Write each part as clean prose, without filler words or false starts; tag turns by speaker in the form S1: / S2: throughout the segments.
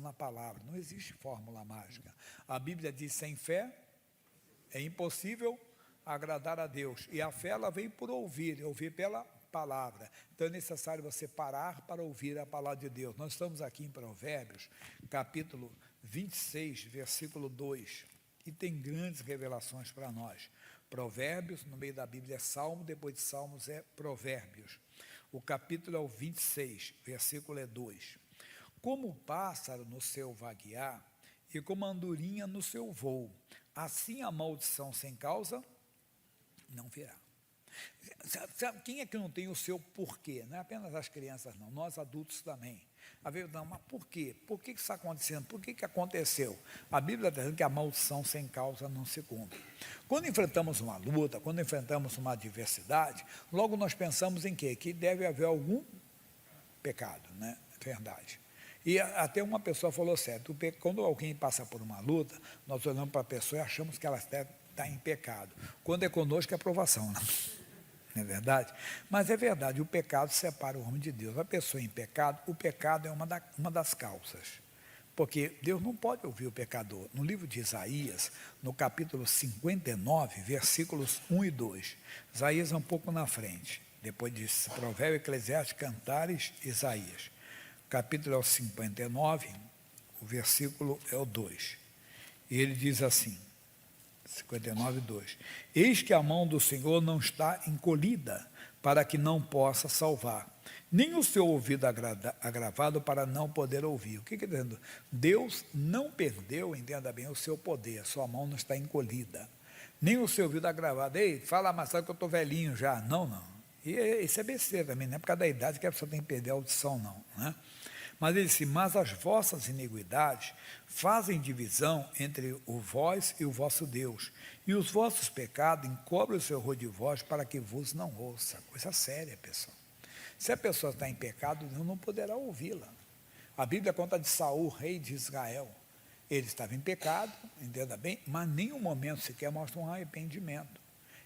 S1: na palavra, não existe fórmula mágica. A Bíblia diz: sem fé é impossível agradar a Deus, e a fé ela vem por ouvir pela palavra. Então é necessário você parar para ouvir a palavra de Deus. Nós estamos aqui em Provérbios, capítulo 26, versículo 2, e tem grandes revelações para nós. Provérbios, no meio da Bíblia é Salmo, depois de Salmos é Provérbios. O capítulo é o 26, versículo é 2. Como o pássaro no seu vaguear, e como a andorinha no seu voo, assim a maldição sem causa não virá. Sabe quem é que não tem o seu porquê? Não é apenas as crianças, não, nós adultos também. A verdade, mas por quê? Por que isso está acontecendo? Por que aconteceu? A Bíblia está dizendo que a maldição sem causa não se cumpre. Quando enfrentamos uma luta, quando enfrentamos uma adversidade, logo nós pensamos em quê? Que deve haver algum pecado, né? Verdade. E até uma pessoa falou certo, quando alguém passa por uma luta, nós olhamos para a pessoa e achamos que ela está em pecado. Quando é conosco é aprovação, né? Não é verdade? Mas é verdade, o pecado separa o homem de Deus. A pessoa em pecado, o pecado é uma das causas. Porque Deus não pode ouvir o pecador. No livro de Isaías, no capítulo 59, versículos 1 e 2. Isaías é um pouco na frente. Depois de Provérbio, Eclesiastes, Cantares, Isaías. O capítulo é o 59, o versículo é o 2. E ele diz assim, 59, 2. Eis que a mão do Senhor não está encolhida, para que não possa salvar, nem o seu ouvido agravado para não poder ouvir. O que está dizendo? Deus não perdeu, entenda bem, o seu poder, sua mão não está encolhida, nem o seu ouvido agravado. Ei, fala, mas sabe que eu estou velhinho já. Não, não. E isso é besteira também, não é por causa da idade que a pessoa tem que perder a audição, não, né? Mas ele disse: mas as vossas iniquidades fazem divisão entre o vós e o vosso Deus, e os vossos pecados encobrem o seu rosto de vós para que vos não ouça. Coisa séria, pessoal. Se a pessoa está em pecado, Deus não poderá ouvi-la. A Bíblia conta de Saul, rei de Israel. Ele estava em pecado, entenda bem, mas nenhum momento sequer mostra um arrependimento.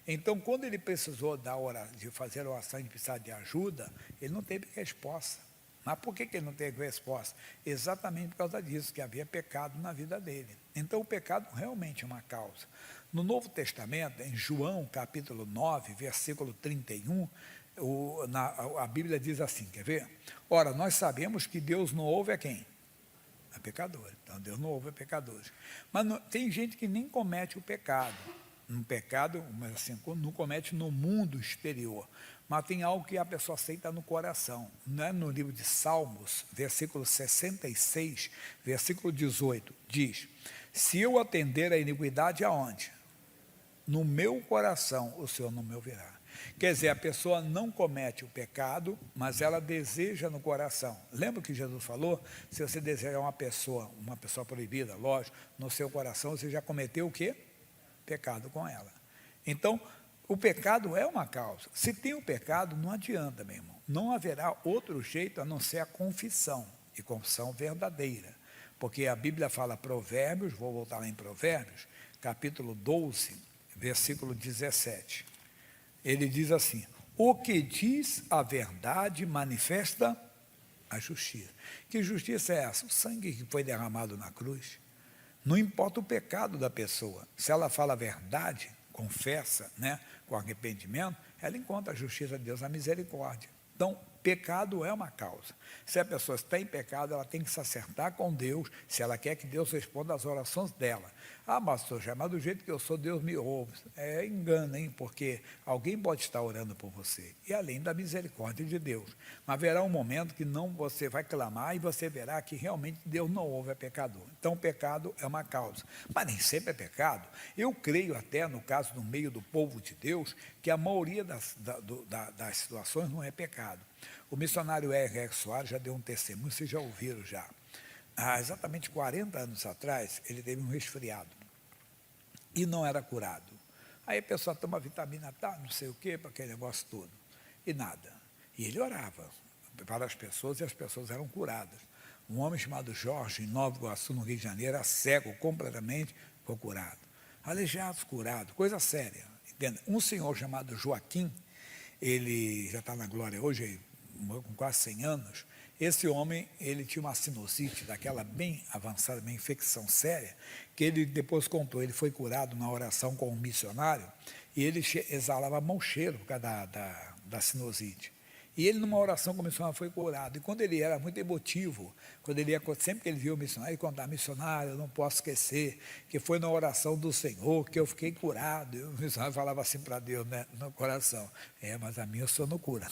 S1: Então, quando ele precisou de fazer oração e precisar de ajuda, ele não teve resposta. Mas por que ele não teve resposta? Exatamente por causa disso, que havia pecado na vida dele. Então, o pecado realmente é uma causa. No Novo Testamento, em João, capítulo 9, versículo 31, a Bíblia diz assim, quer ver? Ora, nós sabemos que Deus não ouve a quem? A pecadores. Então, Deus não ouve a pecadores. Mas tem gente que nem comete o pecado. Um pecado, mas assim, não comete no mundo exterior, mas tem algo que a pessoa aceita no coração. Não é? No livro de Salmos, versículo 66, versículo 18, diz: se eu atender a iniquidade aonde? No meu coração, o Senhor não me ouvirá. Quer dizer, a pessoa não comete o pecado, mas ela deseja no coração. Lembra que Jesus falou? Se você desejar uma pessoa proibida, lógico, no seu coração, você já cometeu o quê? Pecado com ela. Então, o pecado é uma causa. Se tem o pecado, não adianta, meu irmão. Não haverá outro jeito a não ser a confissão, e confissão verdadeira. Porque a Bíblia fala Provérbios, vou voltar lá em Provérbios, capítulo 12, versículo 17. Ele diz assim: o que diz a verdade manifesta a justiça. Que justiça é essa? O sangue que foi derramado na cruz. Não importa o pecado da pessoa, se ela fala a verdade, confessa, né, com arrependimento, ela encontra a justiça de Deus, a misericórdia. Então, pecado é uma causa. Se a pessoa está em pecado, ela tem que se acertar com Deus, se ela quer que Deus responda às orações dela. Ah, pastor, já, mas do jeito que eu sou, Deus me ouve. É engano, hein? Porque alguém pode estar orando por você, e além da misericórdia de Deus. Mas haverá um momento que não, você vai clamar e você verá que realmente Deus não ouve a pecador. Então, o pecado é uma causa. Mas nem sempre é pecado. Eu creio até, no caso, no meio do povo de Deus, que a maioria das situações não é pecado. O missionário R.R. Soares já deu um testemunho, vocês já ouviram já. Há exatamente 40 anos atrás, ele teve um resfriado e não era curado. Aí a pessoa toma vitamina tal, não sei o quê, para aquele negócio todo, e nada. E ele orava para as pessoas e as pessoas eram curadas. Um homem chamado Jorge, em Nova Iguaçu, no Rio de Janeiro, era cego completamente, foi curado. Aleijados, curado, coisa séria. Entende? Um senhor chamado Joaquim, ele já está na glória hoje, morreu com quase 100 anos, Esse homem, ele tinha uma sinusite, daquela bem avançada, uma infecção séria, que ele depois contou, ele foi curado na oração com um missionário, e ele exalava mau cheiro por causa da sinusite. E ele, numa oração com o missionário, foi curado. E quando ele era muito emotivo, quando ele ia, sempre que ele via o missionário, ele contava: missionário, eu não posso esquecer que foi na oração do Senhor que eu fiquei curado. E o missionário falava assim para Deus, né, no coração: mas a minha o Senhor não cura.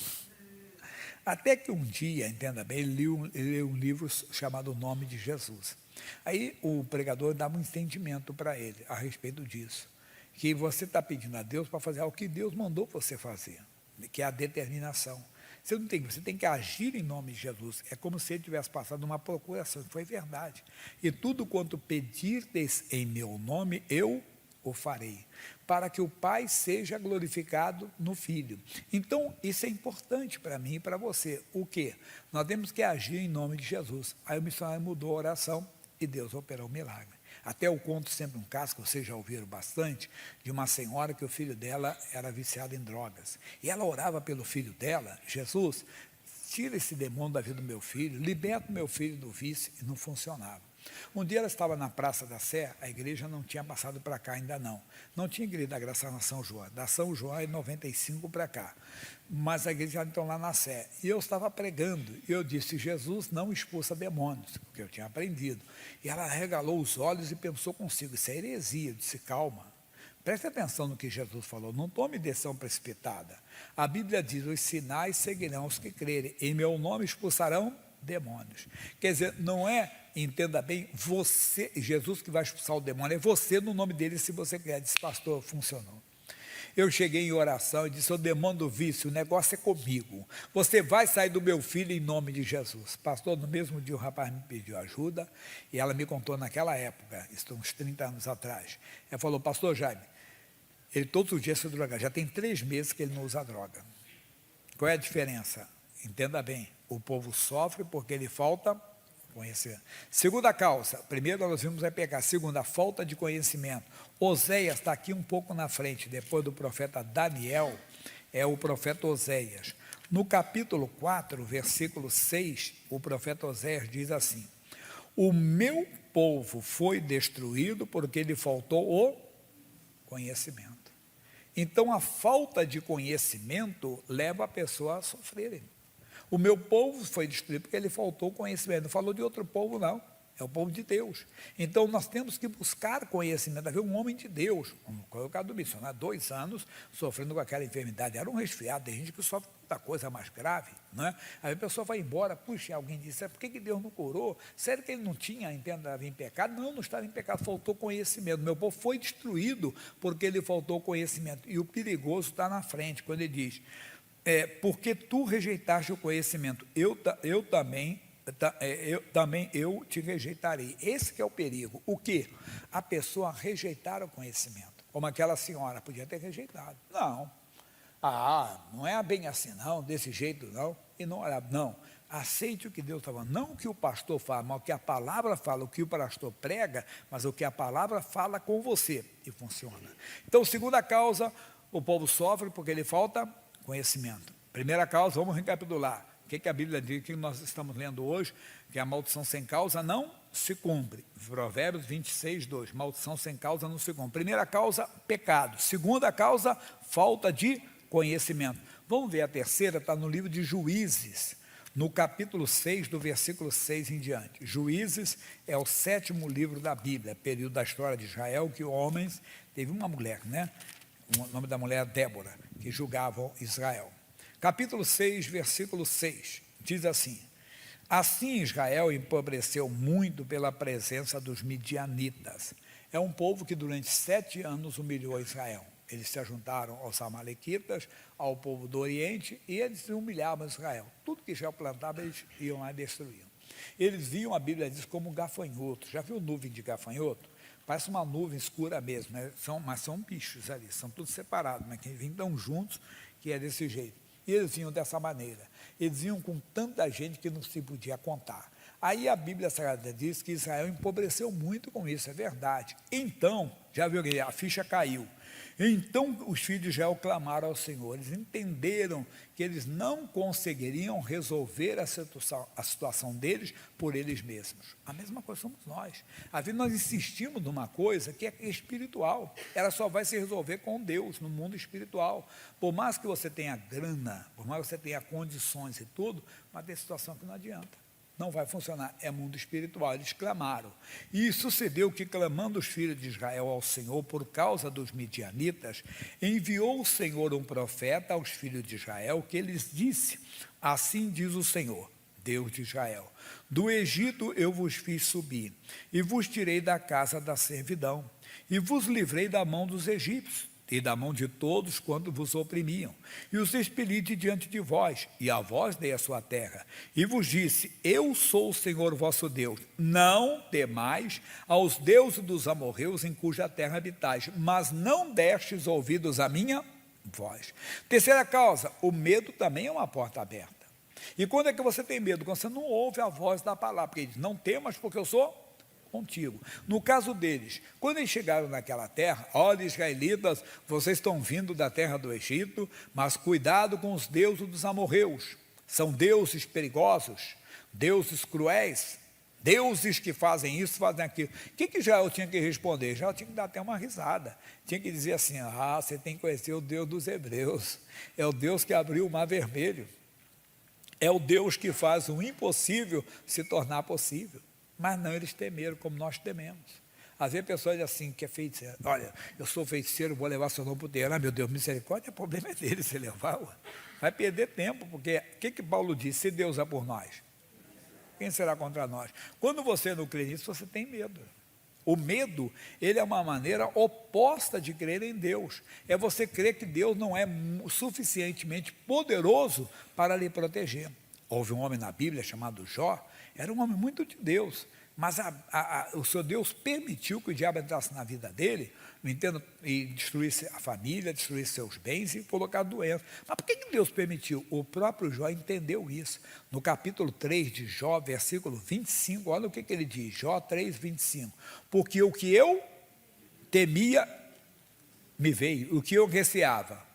S1: Até que um dia, entenda bem, ele leu um livro chamado O Nome de Jesus. Aí o pregador dava um entendimento para ele a respeito disso, que você está pedindo a Deus para fazer algo que Deus mandou você fazer, que é a determinação. Você tem que agir em nome de Jesus. É como se ele tivesse passado uma procuração, foi verdade. E tudo quanto pedirdes em meu nome, eu o farei, para que o Pai seja glorificado no Filho. Então, isso é importante para mim e para você. O quê? Nós temos que agir em nome de Jesus. Aí o missionário mudou a oração e Deus operou um milagre. Até eu conto sempre um caso, que vocês já ouviram bastante, de uma senhora que o filho dela era viciado em drogas. E ela orava pelo filho dela: Jesus, tira esse demônio da vida do meu filho, liberta o meu filho do vício, e não funcionava. Um dia ela estava na Praça da Sé, a igreja não tinha passado para cá ainda não. Não tinha igreja da Graça na São João, da São João é 95 para cá. Mas a igreja então lá na Sé. E eu estava pregando, e eu disse: Jesus não expulsa demônios, porque eu tinha aprendido. E ela regalou os olhos e pensou consigo: isso é heresia. Eu disse: calma, preste atenção no que Jesus falou, não tome decisão precipitada. A Bíblia diz: os sinais seguirão os que crerem, em meu nome expulsarão demônios. Quer dizer, não é, entenda bem, você, Jesus que vai expulsar o demônio, é você no nome dele, se você quer. Disse: pastor, funcionou. Eu cheguei em oração e disse: o demônio do vício, o negócio é comigo, você vai sair do meu filho em nome de Jesus. Pastor, no mesmo dia o rapaz me pediu ajuda, e ela me contou naquela época, isso uns 30 anos atrás, ela falou: pastor Jaime, ele todos os dias se droga, já tem 3 meses que ele não usa droga. Qual é a diferença? Entenda bem, o povo sofre porque lhe falta conhecer. Segunda causa, primeiro nós vimos é pecar. Segunda, falta de conhecimento. Oséias está aqui um pouco na frente, depois do profeta Daniel, é o profeta Oséias. No capítulo 4, versículo 6, o profeta Oséias diz assim: o meu povo foi destruído porque lhe faltou o conhecimento. Então a falta de conhecimento leva a pessoa a sofrer. O meu povo foi destruído porque ele faltou conhecimento. Não falou de outro povo, não. É o povo de Deus. Então, nós temos que buscar conhecimento. Havia um homem de Deus, como o caso do missionário, 2 anos sofrendo com aquela enfermidade. Era um resfriado. Tem gente que sofre com outra coisa mais grave, não é? Aí a pessoa vai embora. Puxa, alguém disse: por que Deus não curou? Sério que ele não tinha, estava em pecado? Não, não estava em pecado, faltou conhecimento. Meu povo foi destruído porque ele faltou conhecimento. E o perigoso está na frente, quando ele diz: porque tu rejeitaste o conhecimento, eu também te rejeitarei. Esse que é o perigo. O quê? A pessoa rejeitar o conhecimento, como aquela senhora podia ter rejeitado. Não é bem assim não, desse jeito não, e não, aceite o que Deus está falando, não o que o pastor fala, mas o que a palavra fala, o que o pastor prega, mas o que a palavra fala com você, e funciona. Então, segunda causa, o povo sofre porque lhe falta conhecimento. Primeira causa, vamos recapitular. O que a Bíblia diz, que nós estamos lendo hoje, que a maldição sem causa não se cumpre. Provérbios 26, 2. Maldição sem causa não se cumpre. Primeira causa, pecado. Segunda causa, falta de conhecimento. Vamos ver a terceira, está no livro de Juízes, no capítulo 6, do versículo 6 em diante. Juízes é o 7º livro da Bíblia, período da história de Israel, que homens, teve uma mulher, né? O nome da mulher é Débora, que julgavam Israel. Capítulo 6, versículo 6, diz assim: assim Israel empobreceu muito pela presença dos midianitas. É um povo que durante 7 anos humilhou Israel. Eles se juntaram aos amalequitas, ao povo do Oriente, e eles humilhavam Israel. Tudo que Israel plantava, eles iam lá e destruíam. Eles viam, a Bíblia diz, como gafanhotos. Já viu nuvem de gafanhoto? Parece uma nuvem escura mesmo, né? Mas são bichos ali, são todos separados, mas que vêm tão juntos que é desse jeito. E eles vinham dessa maneira. Eles vinham com tanta gente que não se podia contar. Aí a Bíblia Sagrada diz que Israel empobreceu muito com isso, é verdade. Então, já viu que a ficha caiu. Então os filhos de Israel clamaram ao Senhor. Eles entenderam que eles não conseguiriam resolver a situação deles por eles mesmos. A mesma coisa somos nós. Às vezes nós insistimos numa coisa que é espiritual. Ela só vai se resolver com Deus, no mundo espiritual. Por mais que você tenha grana, por mais que você tenha condições e tudo, mas tem situação que não adianta. Não vai funcionar, é mundo espiritual. Eles clamaram. E sucedeu que, clamando os filhos de Israel ao Senhor por causa dos midianitas, enviou o Senhor um profeta aos filhos de Israel, que lhes disse: assim diz o Senhor, Deus de Israel: do Egito eu vos fiz subir, e vos tirei da casa da servidão, e vos livrei da mão dos egípcios, e da mão de todos quanto vos oprimiam, e os expeli de diante de vós, e a vós dei a sua terra, e vos disse: eu sou o Senhor vosso Deus, não temais aos deuses dos amorreus em cuja terra habitais, mas não destes ouvidos à minha voz. Terceira causa, o medo também é uma porta aberta. E quando é que você tem medo? Quando você não ouve a voz da palavra, porque ele diz: não temas, porque eu sou contigo. No caso deles, quando eles chegaram naquela terra: olha, israelitas, vocês estão vindo da terra do Egito, mas cuidado com os deuses dos amorreus. São deuses perigosos, deuses cruéis, deuses que fazem isso, fazem aquilo. O que Israel tinha que responder? Israel tinha que dar até uma risada. Tinha que dizer assim: ah, você tem que conhecer o Deus dos hebreus. É o Deus que abriu o mar vermelho. É o Deus que faz o impossível se tornar possível. Mas não, eles temeram, como nós tememos. Às vezes pessoas dizem assim, que é feiticeiro: olha, eu sou feiticeiro, vou levar seu nome para o terreiro. Ah, meu Deus, misericórdia, o problema é dele se levar. Vai perder tempo, porque o que Paulo disse? Se Deus é por nós, quem será contra nós? Quando você não crê nisso, você tem medo. O medo, ele é uma maneira oposta de crer em Deus. É você crer que Deus não é suficientemente poderoso para lhe proteger. Houve um homem na Bíblia chamado Jó. Era um homem muito de Deus, mas o seu Deus permitiu que o diabo entrasse na vida dele, e destruísse a família, destruísse seus bens e colocar doença. Mas por que Deus permitiu? O próprio Jó entendeu isso. No capítulo 3 de Jó, versículo 25, olha o que ele diz, Jó 3, 25. Porque o que eu temia me veio, o que eu receava.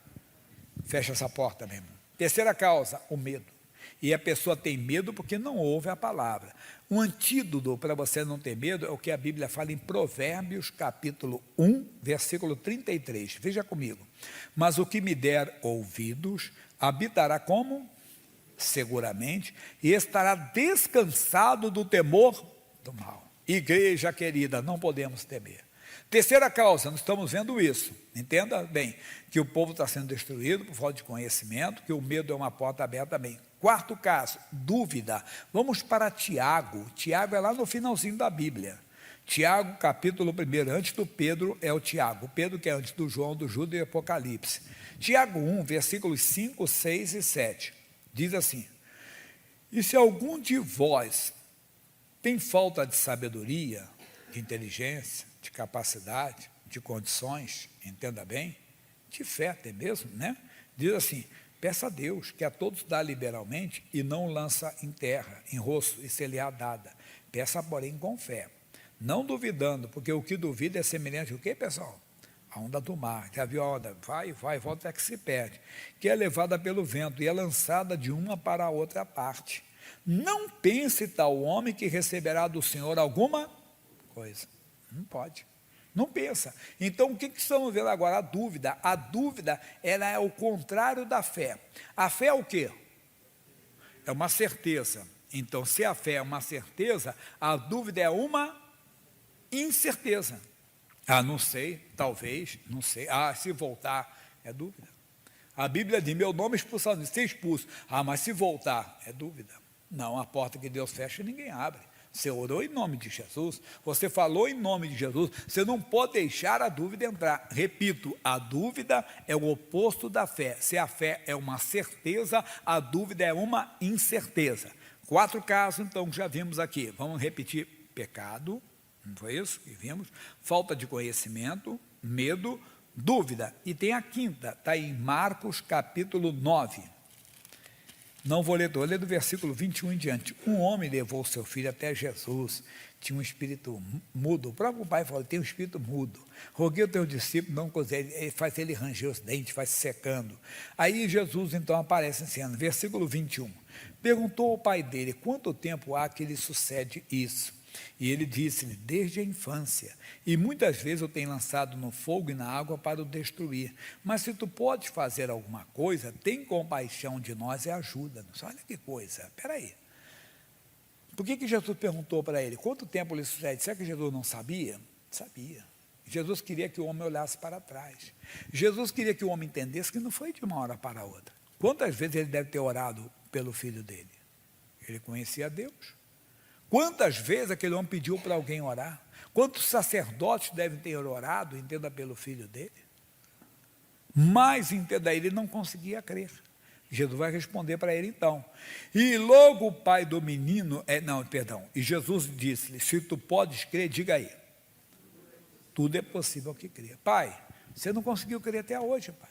S1: Fecha essa porta, meu irmão. Terceira causa, o medo. E a pessoa tem medo porque não ouve a palavra. Um antídoto para você não ter medo é o que a Bíblia fala em Provérbios, capítulo 1, versículo 33. Veja comigo. Mas o que me der ouvidos, habitará como? Seguramente, e estará descansado do temor do mal. Igreja querida, não podemos temer. Terceira causa, nós estamos vendo isso, entenda bem, que o povo está sendo destruído por falta de conhecimento, que o medo é uma porta aberta também. Quarto caso, dúvida. Vamos para Tiago. Tiago é lá no finalzinho da Bíblia. Tiago, capítulo 1, antes do Pedro é o Tiago. O Pedro que é antes do João, do Judas e Apocalipse. Tiago 1, versículos 5, 6 e 7. Diz assim: e se algum de vós tem falta de sabedoria, de inteligência, de capacidade, de condições, entenda bem, de fé até mesmo, né? Diz assim: peça a Deus, que a todos dá liberalmente e não lança em terra, em rosto, e se lhe há dada. Peça, porém, com fé, não duvidando, porque o que duvida é semelhante ao quê, pessoal? A onda do mar. Já viu a onda? Vai, volta, até que se perde. Que é levada pelo vento e é lançada de uma para a outra parte. Não pense tal homem que receberá do Senhor alguma coisa. Não pode. Não pensa. Então, o que estamos vendo agora? A dúvida. A dúvida, ela é o contrário da fé. A fé é o quê? É uma certeza. Então, se a fé é uma certeza, a dúvida é uma incerteza. Ah, não sei, talvez, não sei. Ah, se voltar, é dúvida. A Bíblia diz: meu nome é expulsado, ser expulso. Ah, mas se voltar, é dúvida. Não, a porta que Deus fecha, ninguém abre. Você orou em nome de Jesus, você falou em nome de Jesus, você não pode deixar a dúvida entrar. Repito, a dúvida é o oposto da fé. Se a fé é uma certeza, a dúvida é uma incerteza. 4 casos, então, que já vimos aqui. Vamos repetir: pecado, não foi isso que vimos? Falta de conhecimento, medo, dúvida. E tem a quinta, está em Marcos capítulo 9. Não vou ler, vou ler do versículo 21 em diante. Um homem levou seu filho até Jesus, tinha um espírito mudo. O próprio pai falou, tem um espírito mudo. Roguei o teu discípulo, não consegue, ele faz ele ranger os dentes, vai se secando. Aí Jesus então aparece em cena, versículo 21. Perguntou ao pai dele, quanto tempo há que lhe sucede isso? E ele disse-lhe, desde a infância, e muitas vezes eu tenho lançado no fogo e na água para o destruir. Mas se tu podes fazer alguma coisa, tem compaixão de nós e ajuda-nos. Olha que coisa, espera aí. Por que Jesus perguntou para ele, quanto tempo lhe sucede? Será que Jesus não sabia? Sabia. Jesus queria que o homem olhasse para trás. Jesus queria que o homem entendesse que não foi de uma hora para outra. Quantas vezes ele deve ter orado pelo filho dele? Ele conhecia Deus. Quantas vezes aquele homem pediu para alguém orar? Quantos sacerdotes devem ter orado, entenda, pelo filho dele? Mas, entenda, ele não conseguia crer. Jesus vai responder para ele então. E logo o pai do menino, e Jesus disse-lhe, se tu podes crer, diga aí. Tudo é possível que crê. Pai, você não conseguiu crer até hoje, pai.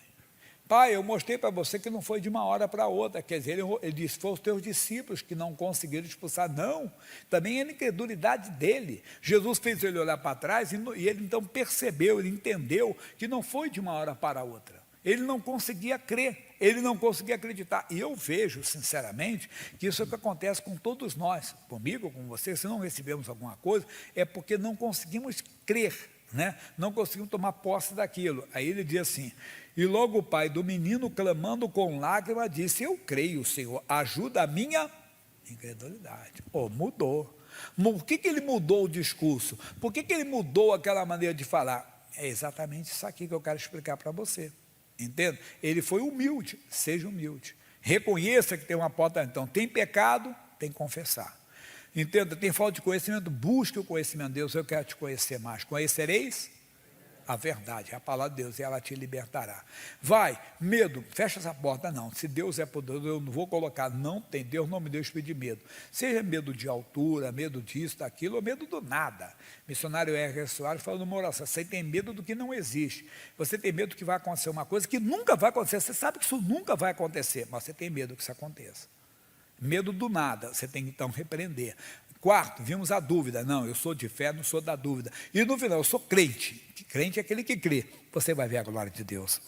S1: Pai, eu mostrei para você que não foi de uma hora para outra. Quer dizer, ele disse, foram os teus discípulos que não conseguiram expulsar. Não, também é a incredulidade dele. Jesus fez ele olhar para trás e ele então percebeu, ele entendeu que não foi de uma hora para outra. Ele não conseguia crer, ele não conseguia acreditar. E eu vejo, sinceramente, que isso é o que acontece com todos nós, comigo, com você, se não recebemos alguma coisa, é porque não conseguimos crer, né? Não conseguimos tomar posse daquilo. Aí ele diz assim, e logo o pai do menino, clamando com lágrima, disse, eu creio, Senhor, ajuda a minha incredulidade. Mudou. Por que ele mudou o discurso? Por que ele mudou aquela maneira de falar? É exatamente isso aqui que eu quero explicar para você. Entende? Ele foi humilde, seja humilde. Reconheça que tem uma porta, então, tem pecado, tem que confessar. Entenda, tem falta de conhecimento, busque o conhecimento de Deus, eu quero te conhecer mais. Conhecereis a verdade, a palavra de Deus, e ela te libertará. Vai, medo, fecha essa porta, não. Se Deus é poderoso, eu não vou colocar, não tem, Deus não me deu espírito de medo. Seja medo de altura, medo disso, daquilo, ou medo do nada. Missionário R. Soares falou numa oração, você tem medo do que não existe. Você tem medo que vai acontecer uma coisa que nunca vai acontecer. Você sabe que isso nunca vai acontecer, mas você tem medo que isso aconteça. Medo do nada, você tem que então repreender. Quarto, vimos a dúvida. Não, eu sou de fé, não sou da dúvida. E no final, eu sou crente. Crente é aquele que crê. Você vai ver a glória de Deus.